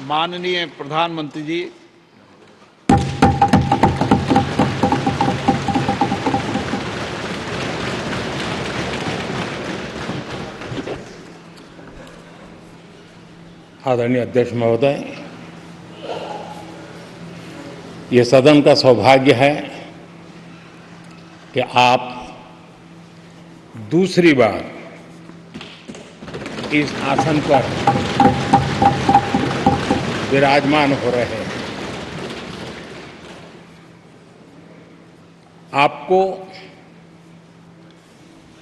माननीय प्रधानमंत्री जी, आदरणीय अध्यक्ष महोदय, ये सदन का सौभाग्य है कि आप दूसरी बार इस आसन पर विराजमान हो रहे हैं। आपको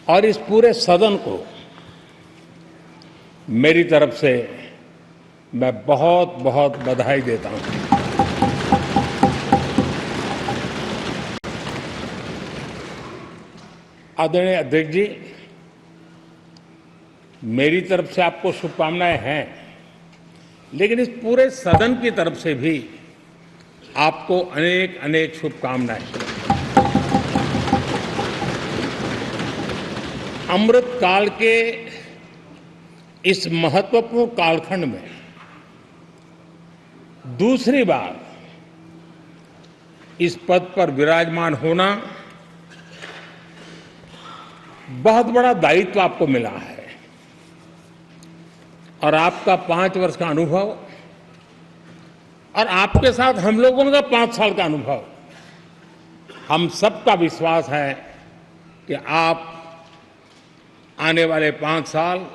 और इस पूरे सदन को मेरी तरफ से मैं बहुत बहुत बधाई देता हूं। आदरणीय अध्यक्ष जी, मेरी तरफ से आपको शुभकामनाएं हैं, लेकिन इस पूरे सदन की तरफ से भी आपको अनेक अनेक शुभकामनाएं। अमृत काल के इस महत्वपूर्ण कालखंड में दूसरी बार इस पद पर विराजमान होना बहुत बड़ा दायित्व आपको मिला है और आपका 5 वर्ष का अनुभव और आपके साथ हम लोगों का 5 साल का अनुभव, हम सबका विश्वास है कि आप आने वाले 5 साल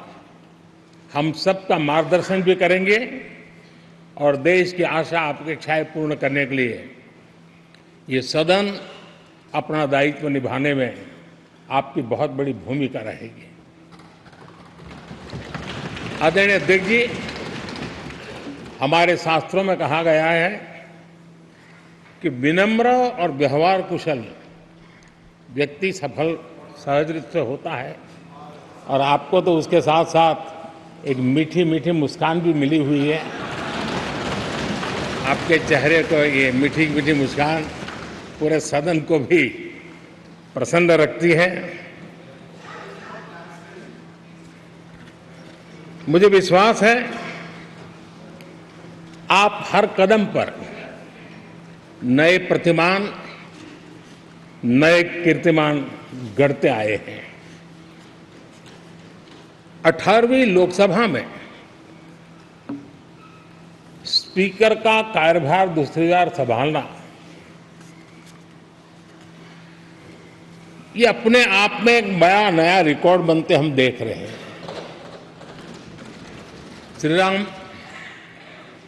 हम सबका मार्गदर्शन भी करेंगे और देश की आशा अपेक्षाएं पूर्ण करने के लिए ये सदन अपना दायित्व निभाने में आपकी बहुत बड़ी भूमिका रहेगी। आदरणीय अध्यक्ष जी, हमारे शास्त्रों में कहा गया है कि विनम्र और व्यवहार कुशल व्यक्ति सफल सहज रूप से होता है और आपको तो उसके साथ साथ एक मीठी मीठी मुस्कान भी मिली हुई है। आपके चेहरे को ये मीठी मीठी मुस्कान पूरे सदन को भी प्रसन्न रखती है। मुझे विश्वास है आप हर कदम पर नए प्रतिमान, नए कीर्तिमान गढ़ते आए हैं। 18वीं लोकसभा में स्पीकर का कार्यभार दूसरी बार संभालना ये अपने आप में एक बड़ा नया रिकॉर्ड बनते हम देख रहे हैं।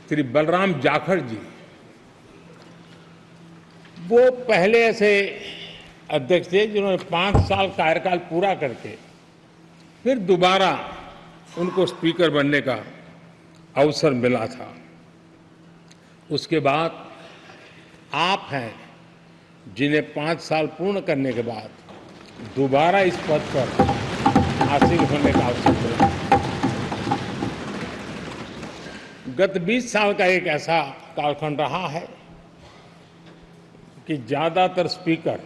श्री बलराम जाखड़ जी वो पहले ऐसे अध्यक्ष थे जिन्होंने 5 साल कार्यकाल पूरा करके फिर दोबारा उनको स्पीकर बनने का अवसर मिला था। उसके बाद आप हैं जिन्हें 5 साल पूर्ण करने के बाद दोबारा इस पद पर आसीन होने का अवसर मिला। गत 20 साल का एक ऐसा कालखंड रहा है कि ज्यादातर स्पीकर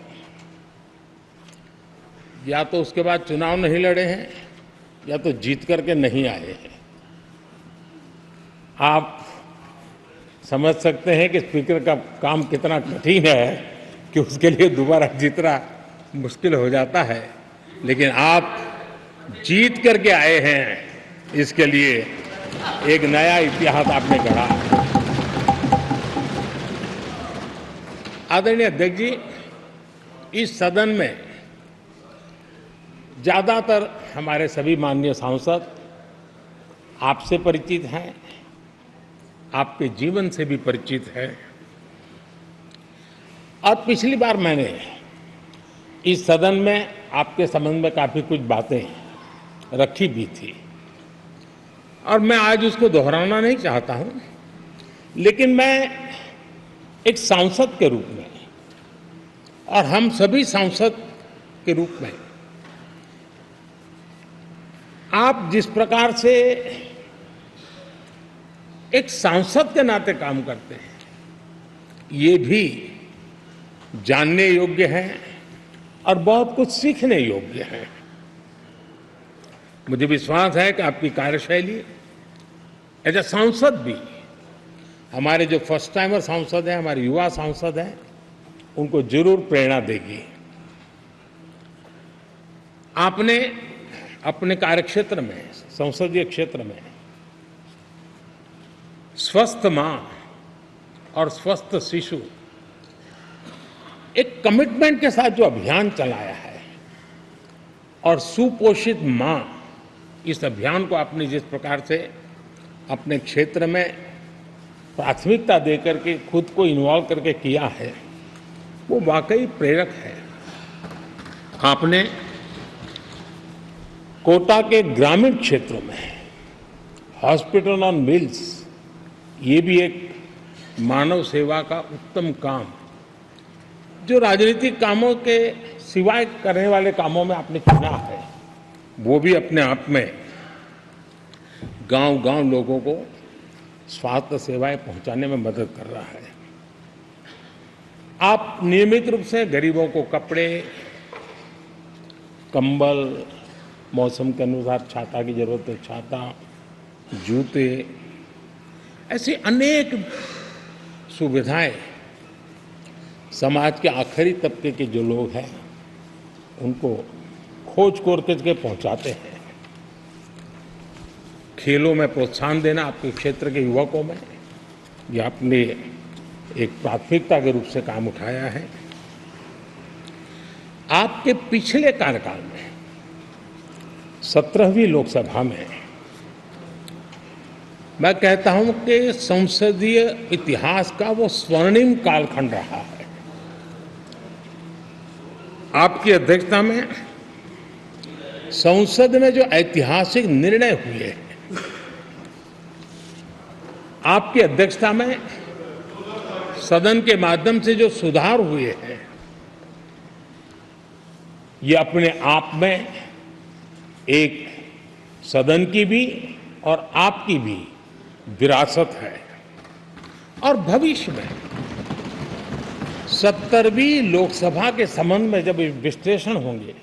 या तो उसके बाद चुनाव नहीं लड़े हैं या तो जीत करके नहीं आए हैं। आप समझ सकते हैं कि स्पीकर का काम कितना कठिन है कि उसके लिए दोबारा जीतना मुश्किल हो जाता है, लेकिन आप जीत करके आए हैं, इसके लिए एक नया इतिहास आपने गढ़ा। आदरणीय अध्यक्ष जी, इस सदन में ज्यादातर हमारे सभी माननीय सांसद आपसे परिचित हैं, आपके जीवन से भी परिचित हैं और पिछली बार मैंने इस सदन में आपके संबंध में काफी कुछ बातें रखी भी थी और मैं आज उसको दोहराना नहीं चाहता हूं, लेकिन मैं एक सांसद के रूप में और हम सभी सांसद के रूप में आप जिस प्रकार से एक सांसद के नाते काम करते हैं, ये भी जानने योग्य है और बहुत कुछ सीखने योग्य है। मुझे विश्वास है कि आपकी कार्यशैली एज ए सांसद भी हमारे जो फर्स्ट टाइमर सांसद हैं, हमारे युवा सांसद हैं, उनको जरूर प्रेरणा देगी। आपने अपने कार्यक्षेत्र में, संसदीय क्षेत्र में स्वस्थ मां और स्वस्थ शिशु एक कमिटमेंट के साथ जो अभियान चलाया है और सुपोषित मां, इस अभियान को आपने जिस प्रकार से अपने क्षेत्र में प्राथमिकता देकर के खुद को इन्वॉल्व करके किया है, वो वाकई प्रेरक है। आपने कोटा के ग्रामीण क्षेत्रों में हॉस्पिटल ऑन व्हील्स, ये भी एक मानव सेवा का उत्तम काम, जो राजनीतिक कामों के सिवाय करने वाले कामों में आपने चुना है, वो भी अपने आप में गांव-गांव लोगों को स्वास्थ्य सेवाएं पहुंचाने में मदद कर रहा है। आप नियमित रूप से गरीबों को कपड़े, कंबल, मौसम के अनुसार छाता की जरूरत है छाता, जूते, ऐसी अनेक सुविधाएं समाज के आखिरी तबके के जो लोग हैं उनको खोज करके पहुंचाते हैं। खेलों में प्रोत्साहन देना आपके क्षेत्र के युवकों में, ये आपने एक प्राथमिकता के रूप से काम उठाया है। आपके पिछले कार्यकाल में 17वीं लोकसभा में मैं कहता हूं कि संसदीय इतिहास का वो स्वर्णिम कालखंड रहा है। आपकी अध्यक्षता में संसद में जो ऐतिहासिक निर्णय हुए हैं, आपकी अध्यक्षता में सदन के माध्यम से जो सुधार हुए हैं, ये अपने आप में एक सदन की भी और आपकी भी विरासत है। और भविष्य में 70वीं लोकसभा के संबंध में जब विश्लेषण होंगे,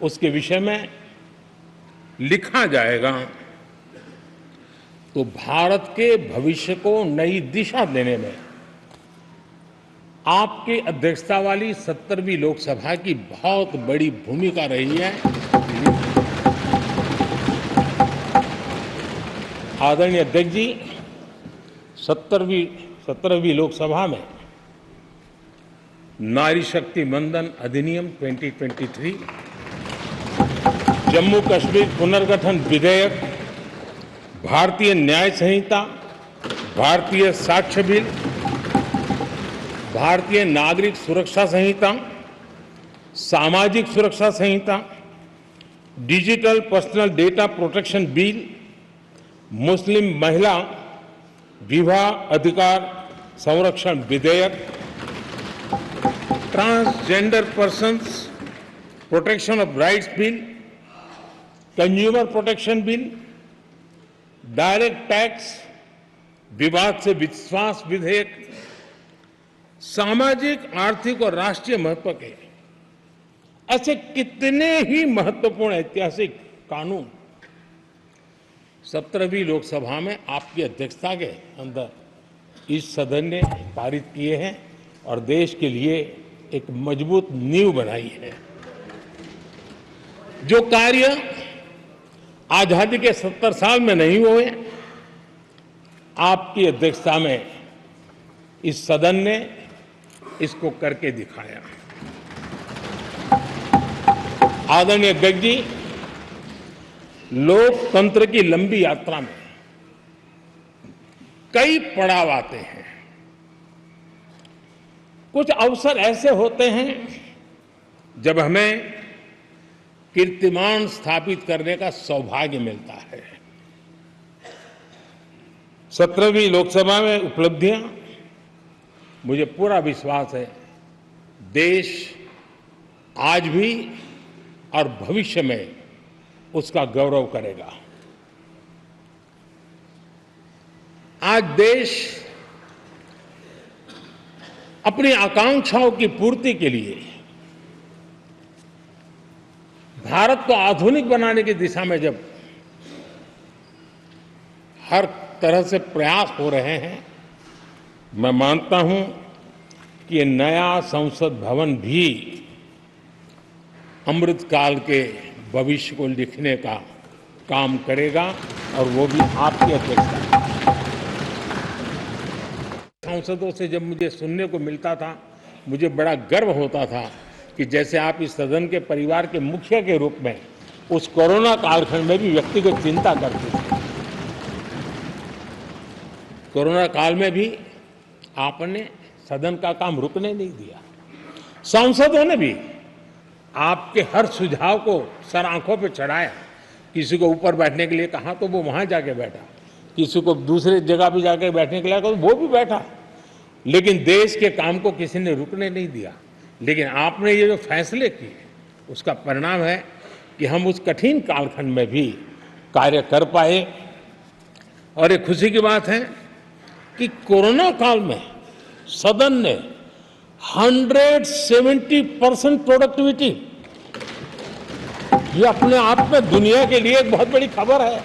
उसके विषय में लिखा जाएगा, तो भारत के भविष्य को नई दिशा देने में आपकी अध्यक्षता वाली 70वीं लोकसभा की बहुत बड़ी भूमिका रही है। आदरणीय अध्यक्ष जी, 17वीं लोकसभा में नारी शक्ति वंदन अधिनियम 2023, जम्मू कश्मीर पुनर्गठन विधेयक, भारतीय न्याय संहिता, भारतीय साक्ष्य बिल, भारतीय नागरिक सुरक्षा संहिता, सामाजिक सुरक्षा संहिता, digital personal data protection bill, मुस्लिम महिला विवाह अधिकार संरक्षण विधेयक, transgender persons protection of rights bill, consumer protection bill, direct tax, विवाद से विश्वास विधेयक, सामाजिक, आर्थिक और राष्ट्रीय महत्व के ऐसे कितने ही महत्वपूर्ण ऐतिहासिक कानून 17वीं लोकसभा में आपकी अध्यक्षता के अंदर इस सदन ने पारित किए हैं और देश के लिए एक मजबूत नींव बनाई है। जो कार्य आजादी के 70 साल में नहीं हुए, आपकी अध्यक्षता में इस सदन ने इसको करके दिखाया। आदरणीय अध्यक्ष जी, लोकतंत्र की लंबी यात्रा में कई पड़ाव आते हैं। कुछ अवसर ऐसे होते हैं जब हमें कीर्तिमान स्थापित करने का सौभाग्य मिलता है। 17वीं लोकसभा में उपलब्धियां, मुझे पूरा विश्वास है देश आज भी और भविष्य में उसका गौरव करेगा। आज देश अपनी आकांक्षाओं की पूर्ति के लिए भारत को आधुनिक बनाने की दिशा में जब हर तरह से प्रयास हो रहे हैं, मैं मानता हूं कि ये नया संसद भवन भी अमृतकाल के भविष्य को लिखने का काम करेगा और वो भी आपकी अध्यक्षता में। सांसदों से जब मुझे सुनने को मिलता था, मुझे बड़ा गर्व होता था कि जैसे आप इस सदन के परिवार के मुखिया के रूप में उस कोरोना कालखंड में भी व्यक्तिगत चिंता करते थे। कोरोना काल में भी आपने सदन का काम रुकने नहीं दिया। सांसदों ने भी आपके हर सुझाव को सर आंखों पे चढ़ाया। किसी को ऊपर बैठने के लिए कहा तो वो वहां जाके बैठा, किसी को दूसरे जगह पे जाके बैठने के लिए कहा तो वो भी बैठा। लेकिन देश के काम को किसी ने रुकने नहीं दिया। लेकिन आपने ये जो फैसले किए उसका परिणाम है कि हम उस कठिन कालखंड में भी कार्य कर पाए। और ये खुशी की बात है कि कोरोना काल में सदन ने 170% प्रोडक्टिविटी, ये अपने आप में दुनिया के लिए एक बहुत बड़ी खबर है।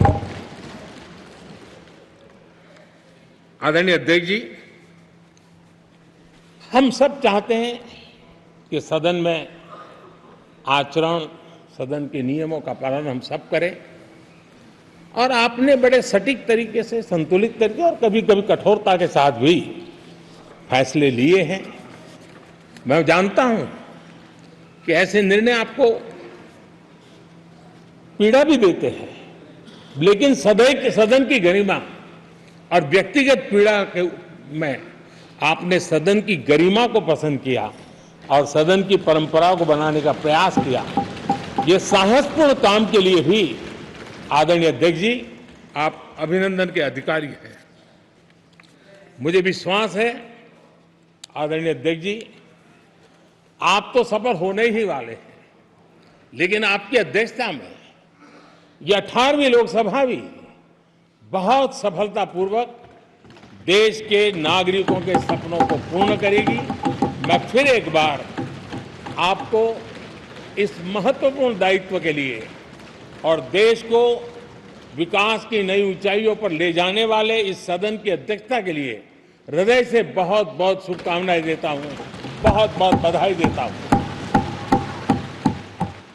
आदरणीय अध्यक्ष जी, हम सब चाहते हैं कि सदन में आचरण, सदन के नियमों का पालन हम सब करें और आपने बड़े सटीक तरीके से, संतुलित तरीके और कभी कभी कठोरता के साथ भी फैसले लिए हैं। मैं जानता हूं कि ऐसे निर्णय आपको पीड़ा भी देते हैं, लेकिन सदन की गरिमा और व्यक्तिगत पीड़ा के में आपने सदन की गरिमा को पसंद किया और सदन की परंपरा को बनाने का प्रयास किया। ये साहसपूर्ण काम के लिए भी आदरणीय अध्यक्ष जी, आप अभिनंदन के अधिकारी हैं। मुझे विश्वास है आदरणीय अध्यक्ष जी, आप तो सफल होने ही वाले हैं, लेकिन आपकी अध्यक्षता में यह 18वीं लोकसभा भी बहुत सफलतापूर्वक देश के नागरिकों के सपनों को पूर्ण करेगी। मैं फिर एक बार आपको इस महत्वपूर्ण दायित्व के लिए और देश को विकास की नई ऊंचाइयों पर ले जाने वाले इस सदन की अध्यक्षता के लिए हृदय से बहुत बहुत शुभकामनाएं देता हूं, बहुत बहुत बधाई देता हूं।